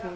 Okay.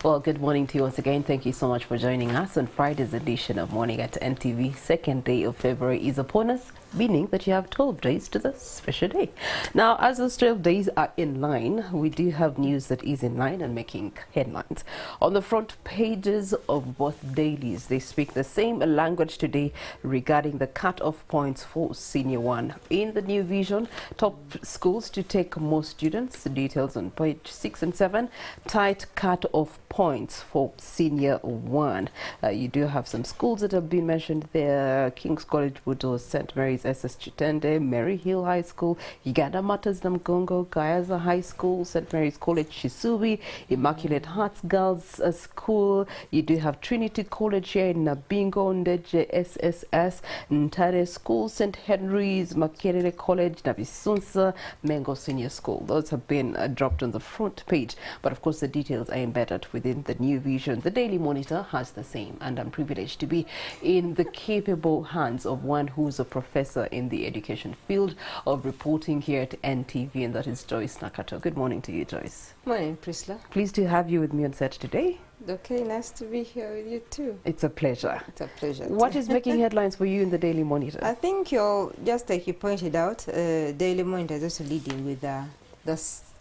Well, good morning to you once again. Thank you so much for joining us on Friday's edition of Morning at NTV. Second day of February is upon us, meaning that you have 12 days to this special day. Now, as those 12 days are in line, we do have news that is in line and making headlines. On the front pages of both dailies, they speak the same language today regarding the cut-off points for Senior 1. In the New Vision, top schools to take more students, details on page 6 and 7, tight cut-off points for Senior 1. You do have some schools that have been mentioned there: King's College Budo, St. Mary's SS Chitende, Mary Hill High School, Uganda Matters Namgongo, Gayaza High School, St. Mary's College Chisubi, Immaculate Hearts Girls School. You do have Trinity College here in Nabingo, Ndeje SSS, Ntare School, St. Henry's, Makerere College, Nabisunsa, Mengo Senior School. Those have been dropped on the front page, but of course the details are embedded within the New Vision. The Daily Monitor has the same, and I'm privileged to be in the capable hands of one who's a professor in the education field of reporting here at NTV, and that is Joyce Nakato. Good morning to you, Joyce. Morning, Priscilla. Pleased to have you with me on set today. Okay, nice to be here with you too. It's a pleasure. It's a pleasure. What is making headlines for you in the Daily Monitor? I think you're, just like you pointed out, Daily Monitor is also leading with the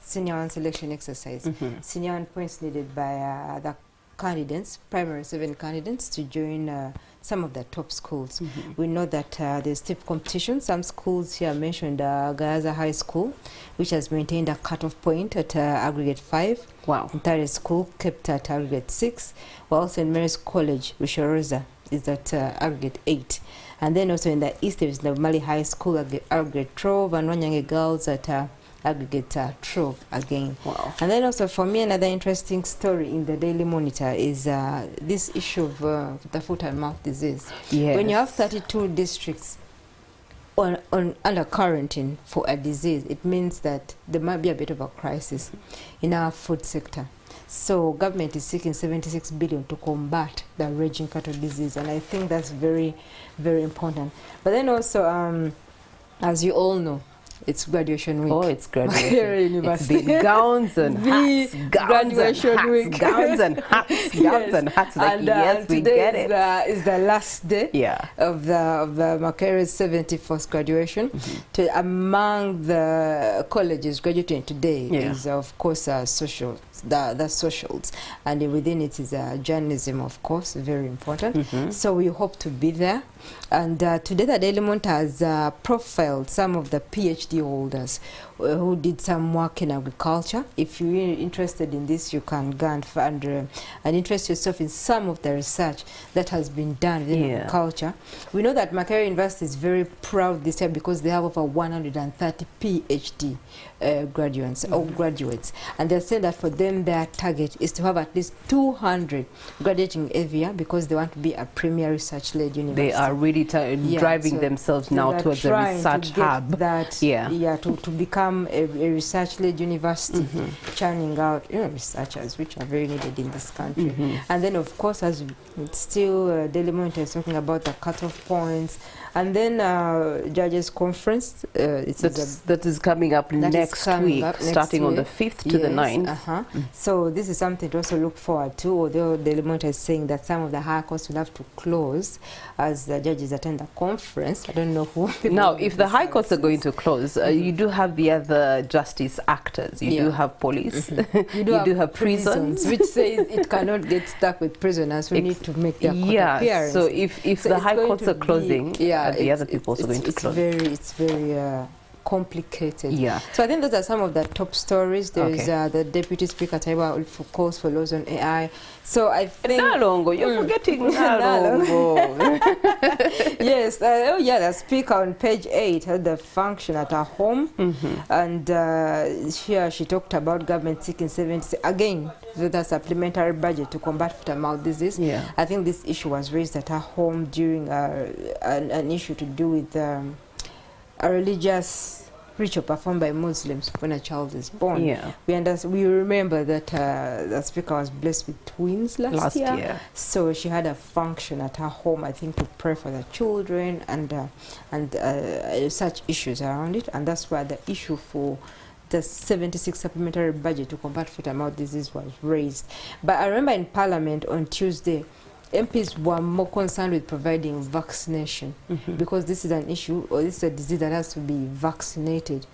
Senior 1 selection exercise. Senior 1 points needed by the candidates, primary 7 candidates, to join some of the top schools. We know that there's stiff competition. Some schools here mentioned Gayaza High School, which has maintained a cutoff point at aggregate 5. Wow. Ntare School kept at aggregate 6, while St. Mary's College, Rushoroza, is at aggregate 8. And then also in the east, there is the Mali High School at aggregate 12, and Wanyange Girls at aggregate 12 again. Wow. And then also for me, another interesting story in the Daily Monitor is this issue of the foot and mouth disease. Yes. When you have 32 districts under quarantine for a disease, it means that there might be a bit of a crisis in our food sector. So government is seeking 76 billion to combat the raging cattle disease, and I think that's very, very important. But then also, as you all know, it's graduation week. Oh, it's graduation. University. It's big gowns and hats, graduation week. Gowns and hats, gowns and hats. Like, yes, we get it. Is the last day of the Makere's 71st graduation. Among the colleges graduating today is, of course, the socials, and within it is journalism, of course, very important. So we hope to be there. And today the Daily Monitor has profiled some of the PhD holders who did some work in agriculture. If you're interested in this, you can go and find and interest yourself in some of the research that has been done in agriculture. We know that Makerere University is very proud this year because they have over 130 PhD graduates, and they're saying that for them their target is to have at least 200 graduating every year because they want to be a premier research-led university. They are really driving themselves now towards a research hub. To become a research-led university, churning out researchers which are very needed in this country. And then, of course, as still Daily Monitor is talking about the cutoff points, and then judges conference. That is coming up next week, starting on the 5th to the 9th. So this is something to also look forward to, although Daily Monitor is saying that some of the higher courts will have to close as the judges attend the conference. I don't know who. Now, if the high courts are going to close, you do have the other justice actors. You do have police. You do have prisons. Which says it cannot get stuck with prisoners who need to make their court appearance. So if the high courts are closing, the other people are going to close. It's very complicated. So I think those are some of the top stories. There is the Deputy Speaker Taiwa for calls for laws on AI. So I think Nalongo, you're forgetting Nalongo. Yes, the Speaker on page 8 had the function at her home, and here she talked about government seeking 70 again with a supplementary budget to combat foot and mouth disease. I think this issue was raised at her home during an issue to do with a religious ritual performed by Muslims when a child is born. We remember that the Speaker was blessed with twins last year. So she had a function at her home, I think, to pray for the children and such issues around it. And that's where the issue for the 76 supplementary budget to combat foot-and-mouth disease was raised. But I remember in Parliament on Tuesday, MPs were more concerned with providing vaccination because this is an issue, or this is a disease that has to be vaccinated.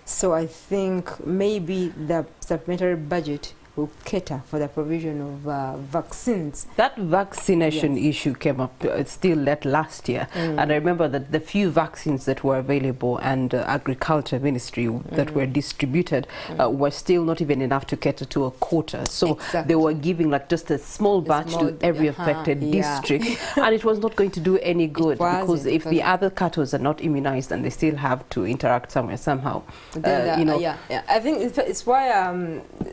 So I think maybe the supplementary budget will cater for the provision of vaccines. That vaccination issue came up still last year, and I remember that the few vaccines that were available and Agriculture Ministry that were distributed were still not even enough to cater to a quota. So they were giving like just a small batch to every affected district, and it was not going to do any good because if the other cattle are not immunized and they still have to interact somewhere somehow, you know. I think it's why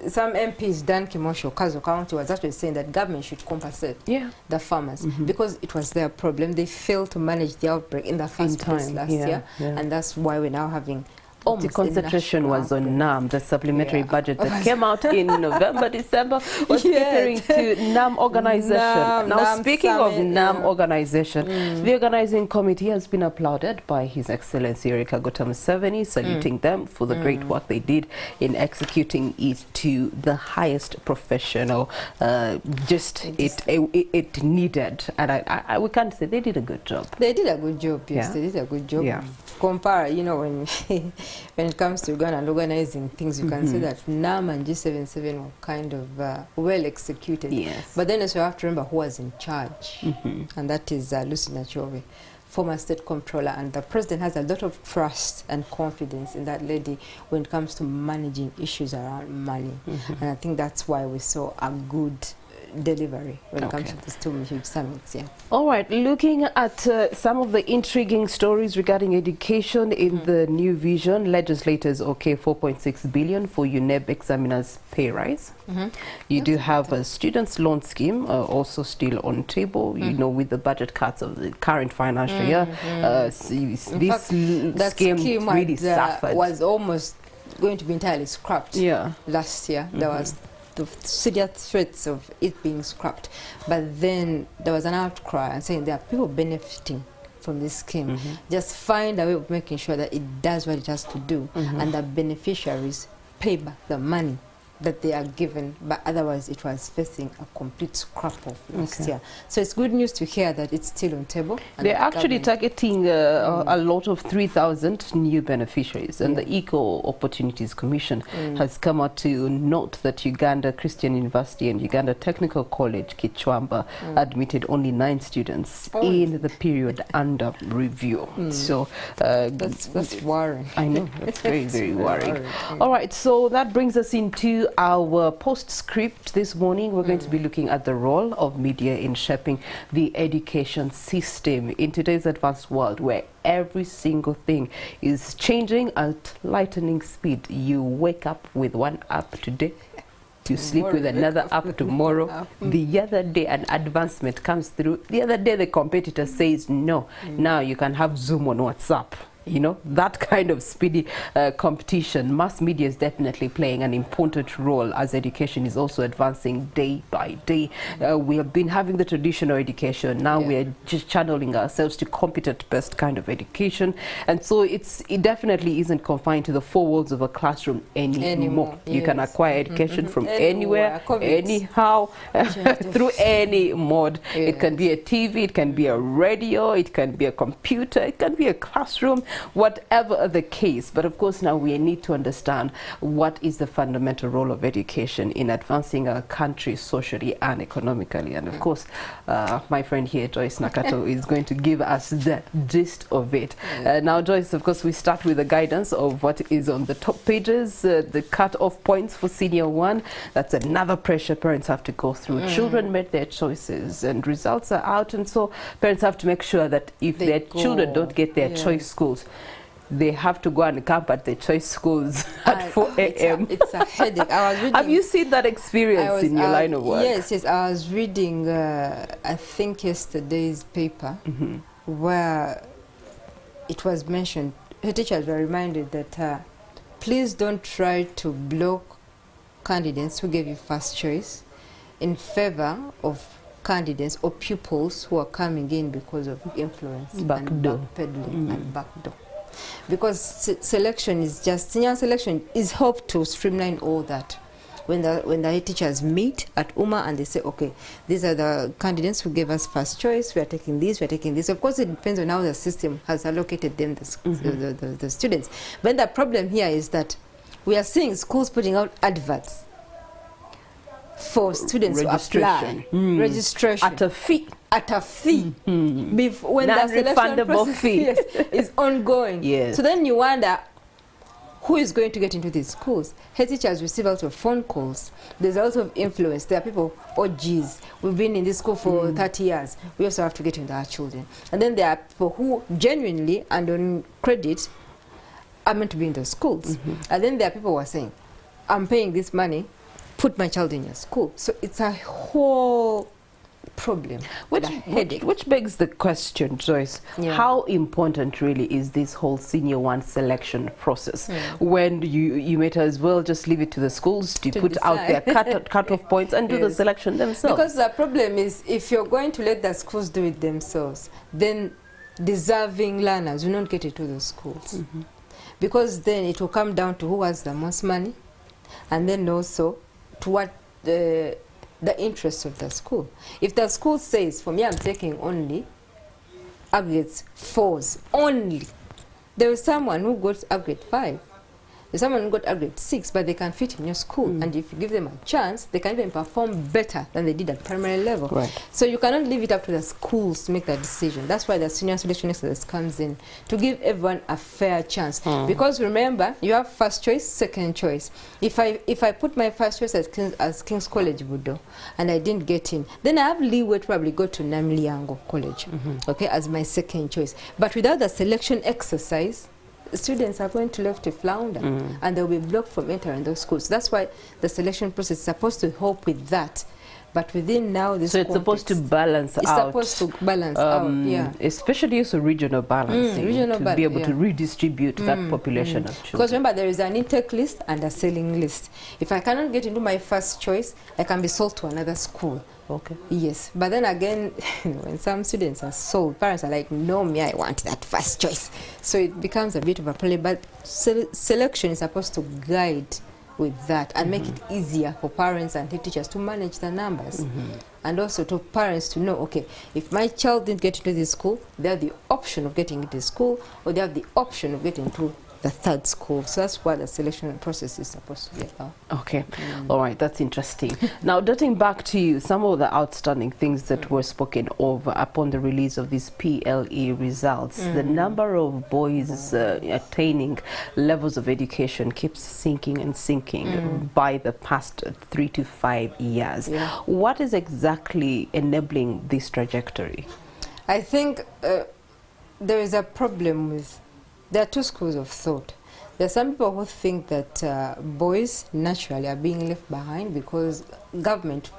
some MPs, Dan Kimosho, Kazo County, was actually saying that government should compensate the farmers because it was their problem. They failed to manage the outbreak in the first place last year, and that's why we're now having the concentration was on NAM. The supplementary budget that came out in November, December was catering to NAM organization. Now, speaking of NAM organization, the organizing committee has been applauded by His Excellency Yoweri Kaguta Museveni, saluting them for the great work they did in executing it to the highest professional. It needed, and we can't say they did a good job. They did a good job. Yes, they did a good job. Yeah. Compare, you know, when it comes to Uganda and organizing things, you can say that NAM and G77 were kind of well executed. Yes. But then also you have to remember who was in charge, and that is Lucy Nachove, former state comptroller, and the president has a lot of trust and confidence in that lady when it comes to managing issues around money. And I think that's why we saw a good delivery when it comes to these two huge summits. All right, looking at some of the intriguing stories regarding education in the new vision, legislators okay 4.6 billion for UNEB examiners pay rise. You do have a students loan scheme also still on table, you know, with the budget cuts of the current financial year. This scheme really suffered. Was almost going to be entirely scrapped last year. There was the serious threats of it being scrapped, but then there was an outcry and saying there are people benefiting from this scheme. Just find a way of making sure that it does what it has to do, and the beneficiaries pay back the money that they are given, but otherwise it was facing a complete scrap-off last year. So it's good news to hear that it's still on table. They're actually targeting a lot of 3,000 new beneficiaries, and the Equal Opportunities Commission has come out to note that Uganda Christian University and Uganda Technical College Kichwamba admitted only 9 students in the period under review. So that's worrying. I know, that's very, very worrying. All right, so that brings us into our postscript this morning. We're going to be looking at the role of media in shaping the education system in today's advanced world where every single thing is changing at lightning speed. You wake up with one app today, you sleep with another app tomorrow. The other day an advancement comes through. The other day the competitor says no. Now you can have Zoom on WhatsApp. You know, that kind of speedy competition. Mass media is definitely playing an important role as education is also advancing day by day. We have been having the traditional education. Now we are just channeling ourselves to competent-based kind of education. And so it definitely isn't confined to the 4 walls of a classroom anymore. You can acquire education from anywhere, anyhow, through any mode. It can be a TV, it can be a radio, it can be a computer, it can be a classroom, whatever the case. But of course now we need to understand what is the fundamental role of education in advancing our country socially and economically. And of course my friend here, Joyce Nakato, is going to give us the gist of it. Now Joyce, of course we start with the guidance of what is on the top pages, the cut-off points for Senior 1. That's another pressure parents have to go through. Children made their choices and results are out, and so parents have to make sure that if their children don't get their choice schools, they have to go and camp at the choice schools at 4 a.m. It's a headache. I was reading, have you seen that experience in your line of work? Yes. I was reading, I think yesterday's paper, where it was mentioned, her teachers were reminded that please don't try to block candidates who gave you first choice in favor of candidates or pupils who are coming in because of influence, backpedaling and backdoor. because selection is just, senior selection is hope to streamline all that. When the teachers meet at UMA and they say, okay, these are the candidates who gave us first choice, we are taking this, we are taking this. Of course, it depends on how the system has allocated them, the students. But the problem here is that we are seeing schools putting out adverts for students to apply. Registration. At a fee. At a fee. When the selection process is ongoing. Yes. So then you wonder, who is going to get into these schools? Head teachers receive a lot of phone calls. There's a lot of influence. There are people, oh geez, we've been in this school for 30 years. We also have to get into our children. And then there are people who genuinely and on credit are meant to be in the schools. And then there are people who are saying, I'm paying this money, put my child in your school. So it's a whole problem, which begs the question, Joyce, how important really is this whole senior one selection process when you might as well just leave it to the schools to put out their cut-off points and do the selection themselves? Because the problem is, if you're going to let the schools do it themselves, then deserving learners will not get into the schools. Because then it will come down to who has the most money, and then also to what the interest of the school. If the school says, for me, I'm taking only aggregates 4s, only. There is someone who got aggregate 5. There's someone who got aggregate 6, but they can fit in your school. And if you give them a chance, they can even perform better than they did at primary level. So you cannot leave it up to the schools to make that decision. That's why the senior selection exercise comes in, to give everyone a fair chance. Because remember, you have first choice, second choice. If I put my first choice as King's College Budo, and I didn't get in, then I have leeway to probably go to Namliango College, okay, as my second choice. But without the selection exercise, students are going to left to flounder, and they'll be blocked from entering those schools. That's why the selection process is supposed to help with that. But within now this so it's supposed to balance out. It's supposed to balance out, especially also regional balancing, to be able to redistribute that population of children. Because remember, there is an intake list and a selling list. If I cannot get into my first choice, I can be sold to another school. Okay. Yes, but then again, when some students are sold, parents are like, no, me, I want that first choice. So it becomes a bit of a problem. But selection is supposed to guide with that and make it easier for parents and teachers to manage the numbers. And also to parents to know, okay, if my child didn't get into this school, they have the option of getting into school, or they have the option of getting into the third school. So that's what the selection process is supposed to be about. Okay. All right, that's interesting. Now, dating back to you, some of the outstanding things that were spoken of upon the release of these PLE results, the number of boys attaining levels of education keeps sinking and sinking by the past 3 to 5 years. What is exactly enabling this trajectory? I think there is a problem with, there are two schools of thought. There are some people who think that boys naturally are being left behind because government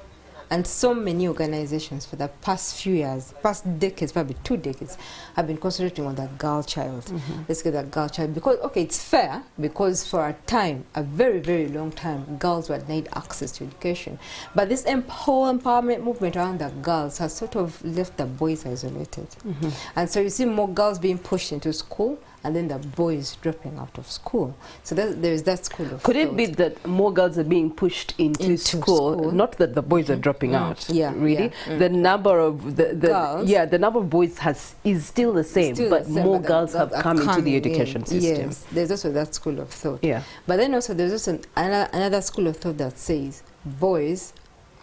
and so many organizations for the past few years, past decades, probably 2 decades, have been concentrating on the girl child. Let's get that girl child. Because, okay, it's fair, because for a time, a very, very long time, girls were denied access to education. But this empowerment movement around the girls has sort of left the boys isolated. And so you see more girls being pushed into school, and then the boys dropping out of school. So there is that school of Could it be that more girls are being pushed into school, not that the boys are dropping out? Really? The number of the number of boys is still the same, but more girls have come into the education system. Yes, there's also that school of thought. But then also there's also another school of thought that says boys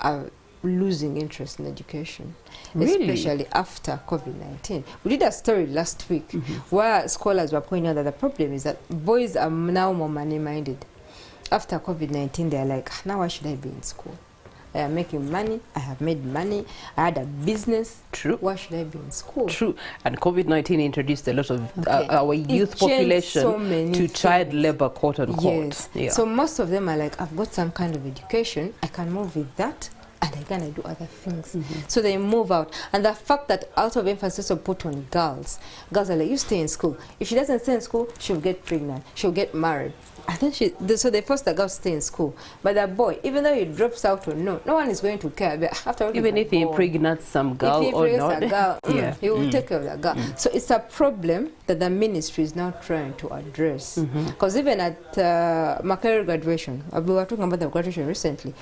are losing interest in education, especially after COVID-19. We did a story last week where scholars were pointing out that the problem is that boys are now more money-minded. After COVID-19, they're like, now why should I be in school? I am making money, I have made money, I had a business. True. Why should I be in school? True. And COVID-19 introduced a lot of our youth population to child labor, quote unquote. So most of them are like, I've got some kind of education, I can move with that, and I can do other things. So they move out. And the fact that out of emphasis are put on girls are like, you stay in school. If she doesn't stay in school, she'll get pregnant, she'll get married. I think so they forced the girl to stay in school. But the boy, even though he drops out or no one is going to care. But after all, even if he impregnates some girl or not, a girl, he will take care of the girl. So it's a problem that the ministry is now trying to address. Because even at Makerere graduation, we were talking about the graduation recently,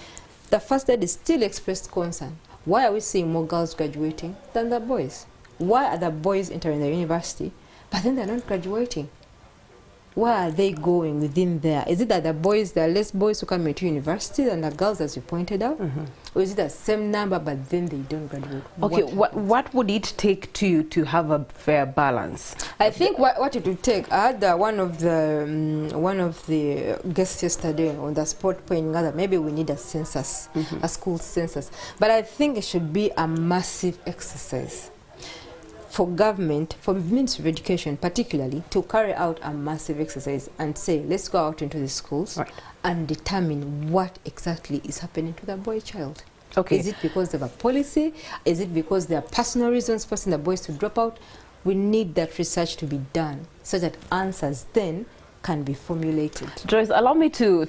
the first lady still expressed concern. Why are we seeing more girls graduating than the boys? Why are the boys entering the university, but then they're not graduating? Where are they going within there? Is it that the boys, there are less boys who come into university than the girls, as you pointed out? Or is it the same number, but then they don't graduate? Okay, what would it take to have a fair balance? I think what it would take, I had one of the guests yesterday on the spot pointing out that maybe we need a census, a school census. But I think it should be a massive exercise for government, for Ministry of Education particularly, to carry out a massive exercise and say, let's go out into the schools and determine what exactly is happening to the boy child. Okay. Is it because of a policy? Is it because there are personal reasons forcing the boys to drop out? We need that research to be done so that answers then can be formulated. Joyce, allow me to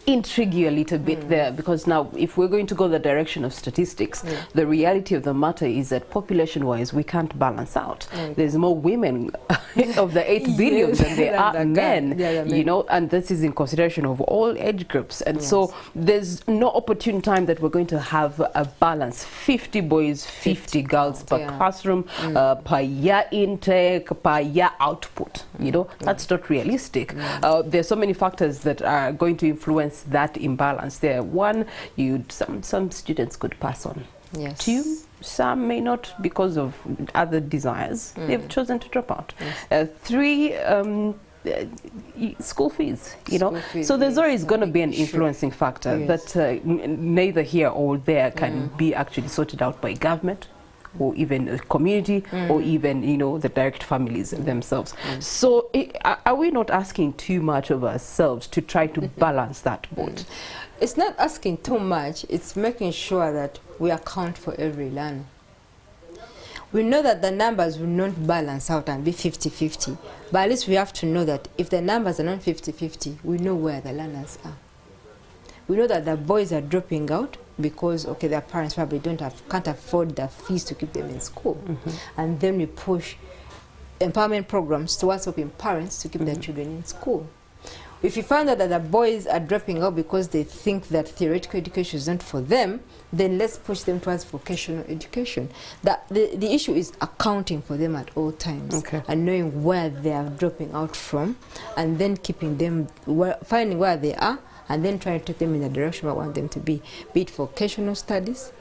intrigue you a little bit there, because now if we're going to go the direction of statistics, the reality of the matter is that population-wise we can't balance out. There's more women of the 8 billion than there are men, you know, and this is in consideration of all age groups. And so there's no opportune time that we're going to have a balance, 50 boys, 50 girls per classroom, per year intake, per year output. You know, that's not realistic. There's so many factors that are going to influence that imbalance there. One, some students could pass on. Yes. 2, some may not because of other desires. They've chosen to drop out. 3, school fees, you know. So there's always going to be an influencing factor that neither here or there can be actually sorted out by government, or even a community, or even, you know, the direct families themselves. So are we not asking too much of ourselves to try to balance that boat? It's not asking too much, it's making sure that we account for every learner. We know that the numbers will not balance out and be 50-50, but at least we have to know that if the numbers are not 50-50, we know where the learners are. We know that the boys are dropping out because, okay, their parents probably can't afford the fees to keep them in school. And then we push empowerment programs towards helping parents to keep their children in school. If you find out that the boys are dropping out because they think that theoretical education is not for them, then let's push them towards vocational education. The issue is accounting for them at all times, and knowing where they are dropping out from, and then keeping them, finding where they are, and then trying to take them in the direction I want them to be it vocational studies,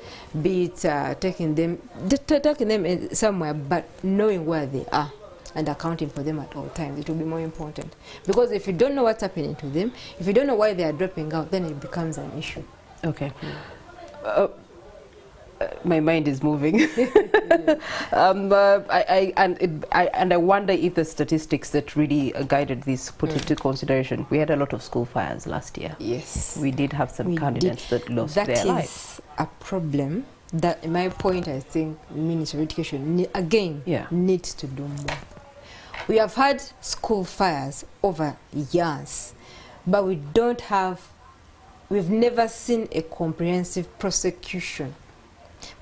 be it taking them in somewhere, but knowing where they are and accounting for them at all times. It will be more important. Because if you don't know what's happening to them, if you don't know why they are dropping out, then it becomes an issue. Okay. My mind is moving. I wonder if the statistics that really guided this put into consideration. We had a lot of school fires last year. Yes. We did have some candidates that lost their lives. That is a problem that, in my point, I think Ministry of Education, needs to do more. We have had school fires over years, but we've never seen a comprehensive prosecution.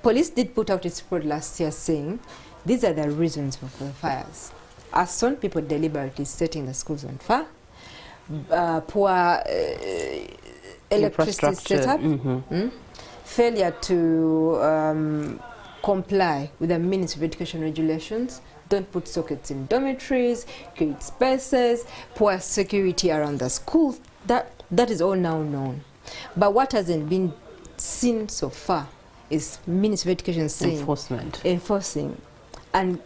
Police did put out its report last year saying these are the reasons for the fires. Arson, people deliberately setting the schools on fire, poor electricity setup, failure to comply with the Ministry of Education regulations, don't put sockets in dormitories, create spaces, poor security around the school. That is all now known. But what hasn't been seen so far is Ministry of Education saying enforcing, and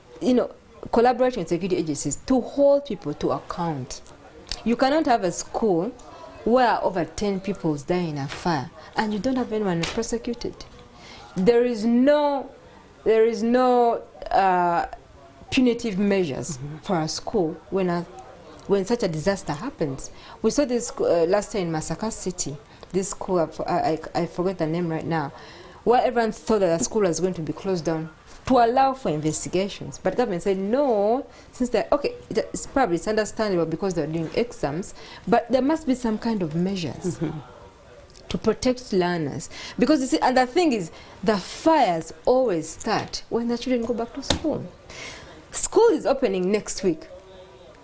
collaborating with security agencies to hold people to account. You cannot have a school where over 10 people die in a fire and you don't have anyone prosecuted. There is no punitive measures for a school when such a disaster happens. We saw this last year in Masaka City. This school, I forget the name right now, where everyone thought that the school was going to be closed down to allow for investigations. But government said no, since they're, okay, it's understandable because they're doing exams, but there must be some kind of measures to protect learners. Because you see, and the thing is, the fires always start when the children go back to school. School is opening next week,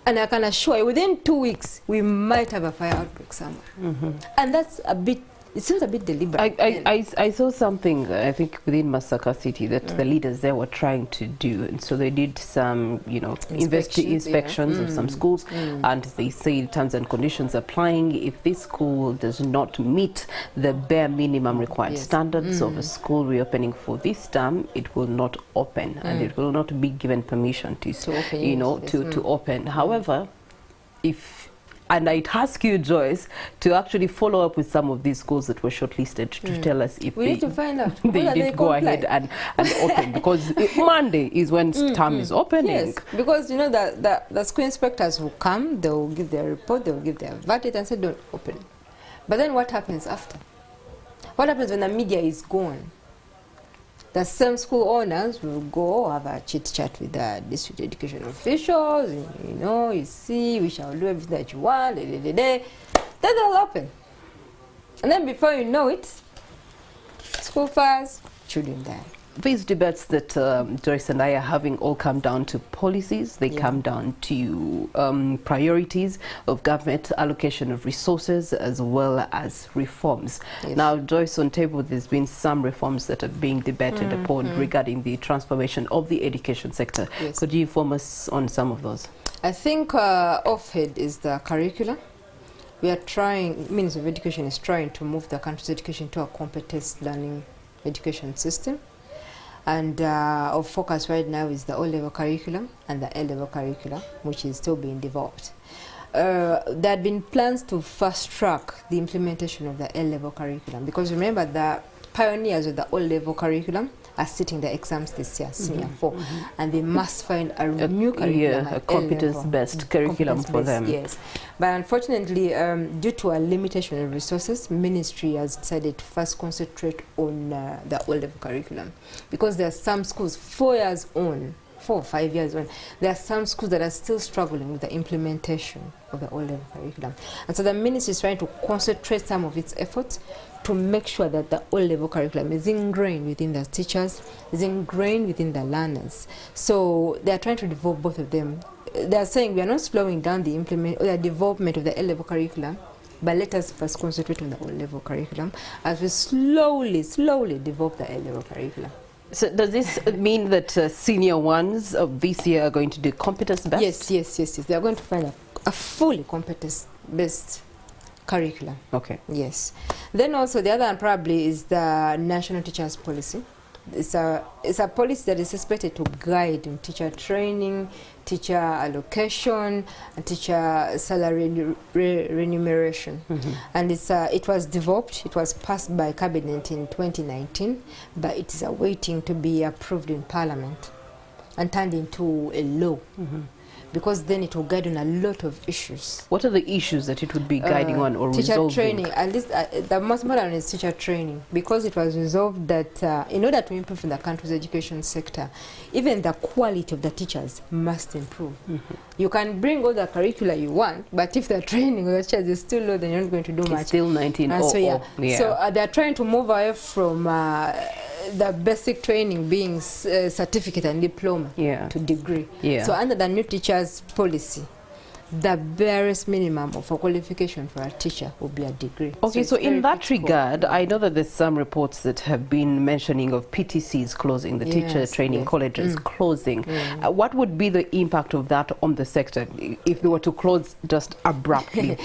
and I can assure you, within 2 weeks, we might have a fire outbreak somewhere. And that's a bit, it seems a bit deliberate. I saw something, I think, within Masaka City that the leaders there were trying to do. And so they did some, you know, inspections of some schools. And they say terms and conditions applying. If this school does not meet the bare minimum required standards of a school reopening for this term, it will not open. And it will not be given permission to open, you know, to open. However, and I'd ask you, Joyce, to actually follow up with some of these schools that were shortlisted to tell us if need to find out they did go ahead and open. Because Monday is when term is opening. Yes, because, you know, the school inspectors will come, they will give their report, they will give their verdict and say, don't open. But then what happens after? What happens when the media is gone? The same school owners will go have a chit-chat with the district education officials, you know, you see, we shall do everything that you want, then they'll open. And then before you know it, school fires, children die. These debates that Joyce and I are having all come down to policies. They come down to priorities of government, allocation of resources, as well as reforms. Now, Joyce, on table, there's been some reforms that are being debated upon regarding the transformation of the education sector. Could you inform us on some of those? I think offhead is the curriculum. We are trying, Ministry of Education is trying to move the country's education to a competence learning education system. And our focus right now is the O-level curriculum and the A-level curriculum, which is still being developed. There had been plans to fast-track the implementation of the A-level curriculum, because remember, the pioneers of the O-level curriculum are sitting the exams this year, senior 4, and they must find a new curriculum, a competence-based curriculum for them. Yes, but unfortunately, due to a limitation of resources, Ministry has decided to first concentrate on the O-level curriculum, because there are some schools 4 years on, 4 or 5 years on, there are some schools that are still struggling with the implementation of the O-level curriculum. And so the Ministry is trying to concentrate some of its efforts to make sure that the O-level curriculum is ingrained within the teachers, is ingrained within the learners. So they are trying to develop both of them. They are saying we are not slowing down the development of the A-level curriculum, but let us first concentrate on the O-level curriculum as we slowly develop the A-level curriculum. So does this mean that senior ones of this year are going to do competence-based? Yes. They are going to find a fully competence-based curriculum. Okay. Yes. Then also the other one probably is the National Teachers Policy. It's a policy that is expected to guide in teacher training, teacher allocation, and teacher salary remuneration. And it was developed, it was passed by Cabinet in 2019, but it is awaiting to be approved in Parliament and turned into a law. Because then it will guide on a lot of issues. What are the issues that it would be guiding on or teacher resolving? Training, at least the most important is teacher training, because it was resolved that in order to improve in the country's education sector, even the quality of the teachers must improve. You can bring all the curricula you want, but if the training of the teachers is still low, then you're not going to do much. It's still 1900. So they're trying to move away from the basic training being certificate and diploma to degree. So under the new teachers policy, the barest minimum of a qualification for a teacher will be a degree. Okay, so in that regard, I know that there's some reports that have been mentioning of PTCs closing, the teacher training colleges closing. What would be the impact of that on the sector if they were to close just abruptly?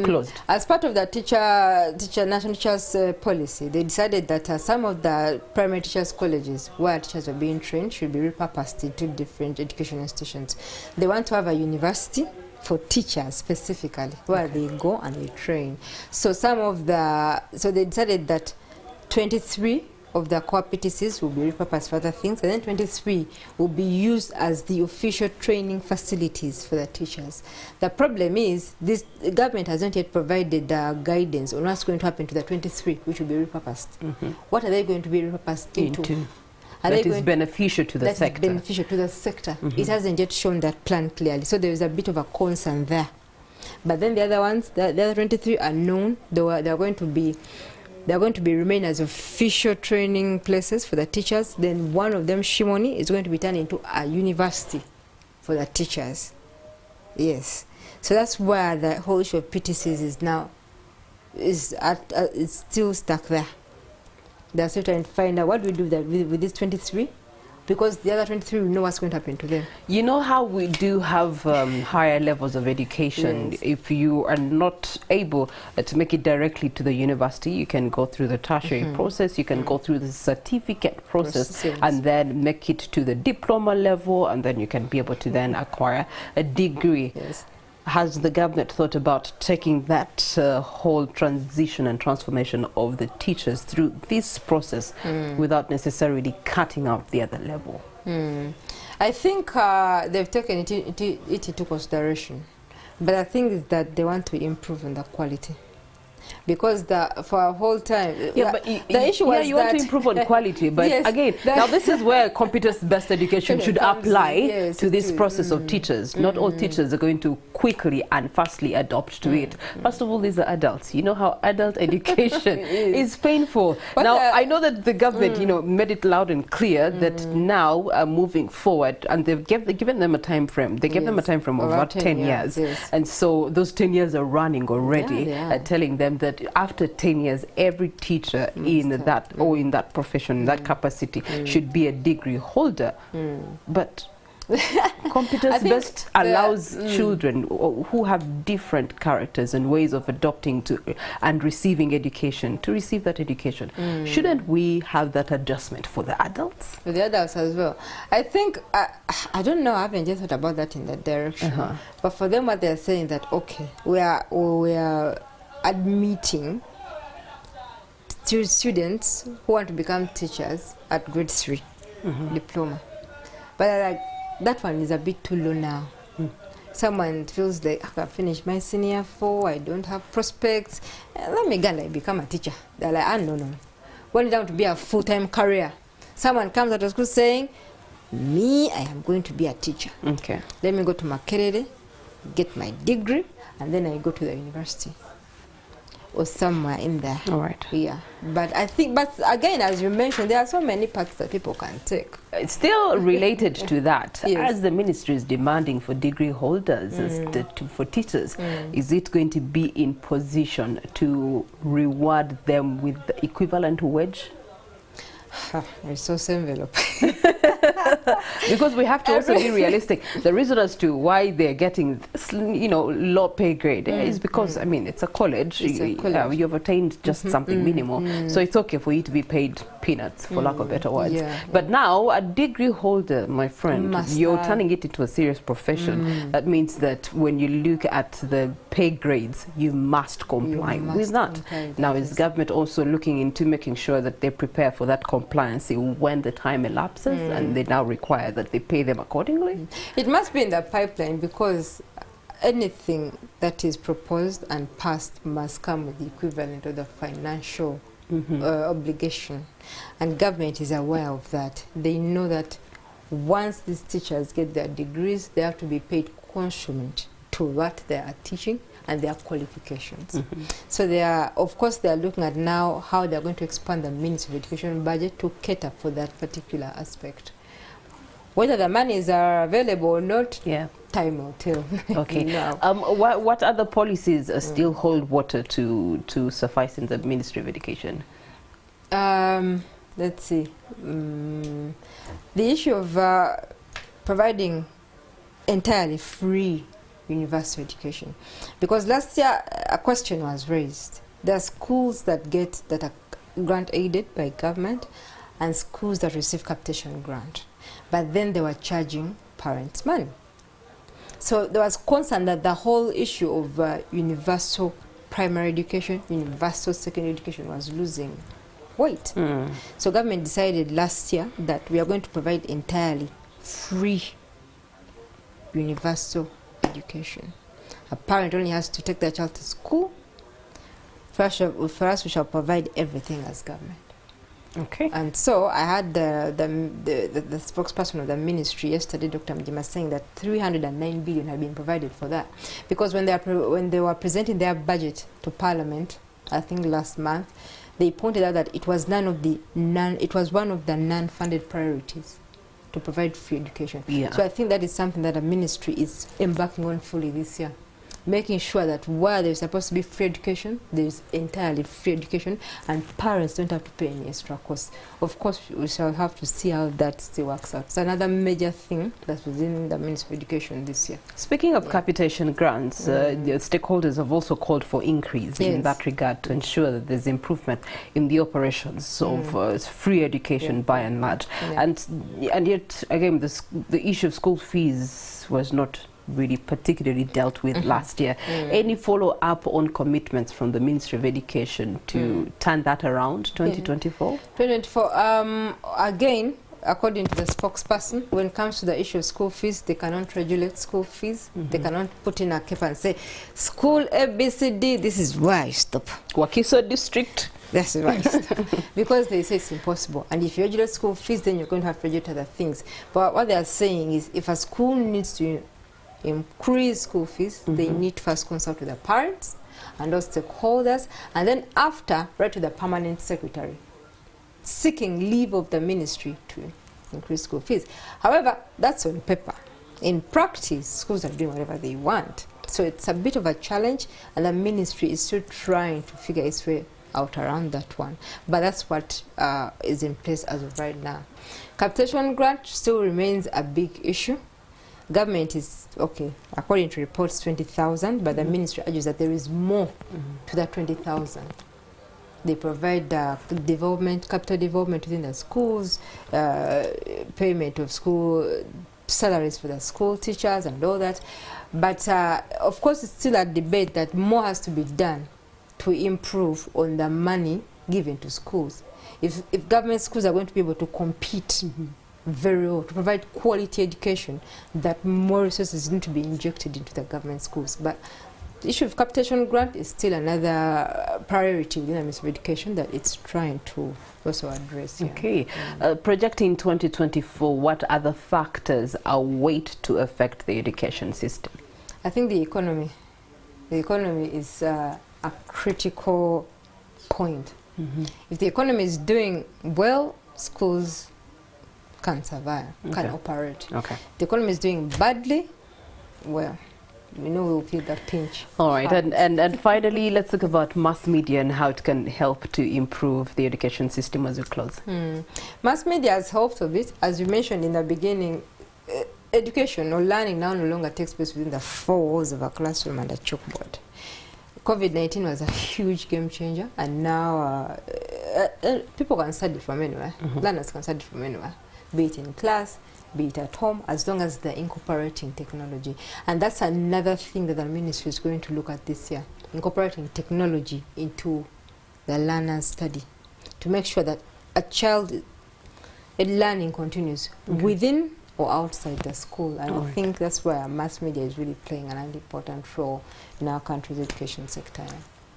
Closed. As part of the national teachers policy, they decided that some of the primary teachers colleges where teachers were being trained should be repurposed into different education institutions. They want to have a university for teachers specifically, where they go and they train. So they decided that 23 of the core PTCs will be repurposed for other things, and then 23 will be used as the official training facilities for the teachers. The problem is this government has not yet provided guidance on what's going to happen to the 23 which will be repurposed. What are they going to be repurposed into? that is beneficial to the sector. Beneficial to the sector. It hasn't yet shown that plan clearly. So there is a bit of a concern there. But then the other ones, the other 23 are known. They're going to be remain as official training places for the teachers. Then one of them, Shimoni, is going to be turned into a university for the teachers. Yes. So that's where the whole issue of PTCs is now, is still stuck there. They're still trying to find out what we do with these 23, because the other 23 will know what's going to happen to them. You know how we do have higher levels of education. Yes. If you are not able to make it directly to the university, you can go through the tertiary process, you can go through the certificate process, yes, and then make it to the diploma level, and then you can be able to then acquire a degree. Yes. Has the government thought about taking that whole transition and transformation of the teachers through this process without necessarily cutting out the other level? I think they've taken it into consideration, but I think is that they want to improve on the quality. Because for a whole time, the issue was you want to improve on quality, but yes, again, now this is where competence-based education should apply to this process of teachers. Not all teachers are going to quickly and fastly adopt to it. First of all, these are adults. You know how adult education is painful. But now, I know that the government, made it loud and clear that now, moving forward, and they've given them a time frame. They gave them a time frame of about 10 years. Yes. And so those 10 years are running already, telling them that after 10 years, every teacher in that profession, in that capacity, should be a degree holder. But competence-based allows children who have different characters and ways of adopting to and receiving education to receive that education. Shouldn't we have that adjustment for the adults? For the adults as well. I think, I don't know, I haven't just thought about that in that direction. But for them, what they're saying that, okay, we are admitting students who want to become teachers at grade 3 diploma, but that one is a bit too low now. Someone feels like, I can finish my senior 4, I don't have prospects, let me go and become a teacher. They're like, no. Want it down to be a full-time career. Someone comes out of school saying, me, I am going to be a teacher. Okay. Let me go to Makerere, get my degree, and then I go to the university. Or somewhere in there. All right. Yeah. But I think, but again, as you mentioned, there are so many paths that people can take. It's still related to that. As the ministry is demanding for degree holders, for teachers, is it going to be in position to reward them with the equivalent wage? Resource envelope. Because we have to also be realistic. The reason as to why they're getting, low pay grade is because, I mean, it's a college. You've attained just something minimal. So it's okay for you to be paid peanuts, for lack of better words. But now, a degree holder, my friend, you're turning it into a serious profession. That means that when you look at the pay grades, you must comply with that. Now, is government also looking into making sure that they prepare for that compliance when the time elapses and they now require that they pay them accordingly? It must be in the pipeline, because anything that is proposed and passed must come with the equivalent of the financial obligation, and government is aware of that. They know that once these teachers get their degrees, they have to be paid consummate to what they are teaching and their qualifications. So they are, of course, they are looking at now how they are going to expand the Ministry of Education budget to cater for that particular aspect. Whether the monies are available or not, time will tell. Okay. What other policies still hold water to suffice in the Ministry of Education? Let's see. The issue of providing entirely free universal education, because last year a question was raised. There are schools that are grant aided by government and schools that receive capitation grant, but then they were charging parents money. So there was concern that the whole issue of universal primary education, universal secondary education was losing weight. So government decided last year that we are going to provide entirely free universal education. A parent only has to take their child to school. For us, we shall provide everything as government. Okay. And so I had the spokesperson of the ministry yesterday, Dr. Mjima, saying that 309 billion had been provided for that, because when they were presenting their budget to Parliament, I think last month, they pointed out that it was one of the non-funded priorities to provide free education. Yeah. So I think that is something that the ministry is embarking on fully this year, making sure that where there's supposed to be free education, there's entirely free education, and parents don't have to pay any extra costs. Of course, we shall have to see how that still works out. It's another major thing that's within the Ministry of Education this year. Speaking of capitation grants, the stakeholders have also called for increase in that regard to ensure that there's improvement in the operations of free education by and large. And yet, again, the issue of school fees was not really particularly dealt with last year. Any follow-up on commitments from the Ministry of Education to turn that around 2024? 2024, again, according to the spokesperson, when it comes to the issue of school fees, they cannot regulate school fees. They cannot put in a cap and say, school ABCD, this is where I stop. Wakiso district. That's right. Because they say it's impossible. And if you regulate school fees, then you're going to have to regulate other things. But what they are saying is, if a school needs to increase school fees, they need to first consult with the parents and those stakeholders, and then after write to the permanent secretary seeking leave of the ministry to increase school fees. However, that's on paper. In practice, schools are doing whatever they want. So it's a bit of a challenge, and the ministry is still trying to figure its way out around that one. But that's what is in place as of right now. Capitation grant still remains a big issue. Government is, okay, according to reports, 20,000, but the ministry argues that there is more to that 20,000. They provide capital development within the schools, payment of school salaries for the school teachers and all that. But of course, it's still a debate that more has to be done to improve on the money given to schools. If government schools are going to be able to compete very well, to provide quality education, that more resources need to be injected into the government schools. But the issue of capitation grant is still another priority within the Ministry of Education that it's trying to also address. Okay. Projecting 2024, what other factors await to affect the education system? I think the economy. The economy is a critical point. If the economy is doing well, schools can survive, can operate. The economy is doing badly, well, we know we'll feel that pinch. All right, and finally, let's talk about mass media and how it can help to improve the education system as we close. Mass media has helped a bit. As you mentioned in the beginning, education or learning now no longer takes place within the four walls of a classroom and a chalkboard. COVID-19 was a huge game changer, and now people can study from anywhere. Learners can study from anywhere, be it in class, be it at home, as long as they're incorporating technology. And that's another thing that the ministry is going to look at this year, incorporating technology into the learner's study to make sure that a child learning continues within or outside the school. And I think that's where mass media is really playing an important role in our country's education sector.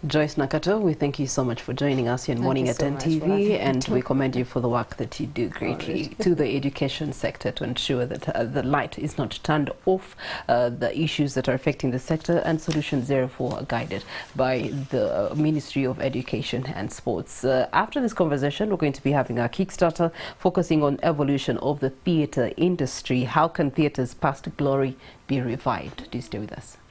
Joyce Nakato, we thank you so much for joining us here in Morning at NTV, and we commend you for the work that you do greatly to the education sector to ensure that the light is not turned off, the issues that are affecting the sector, and solutions therefore are guided by the Ministry of Education and Sports. After this conversation, we're going to be having our Kickstarter focusing on evolution of the theatre industry. How can theatre's past glory be revived? Do stay with us.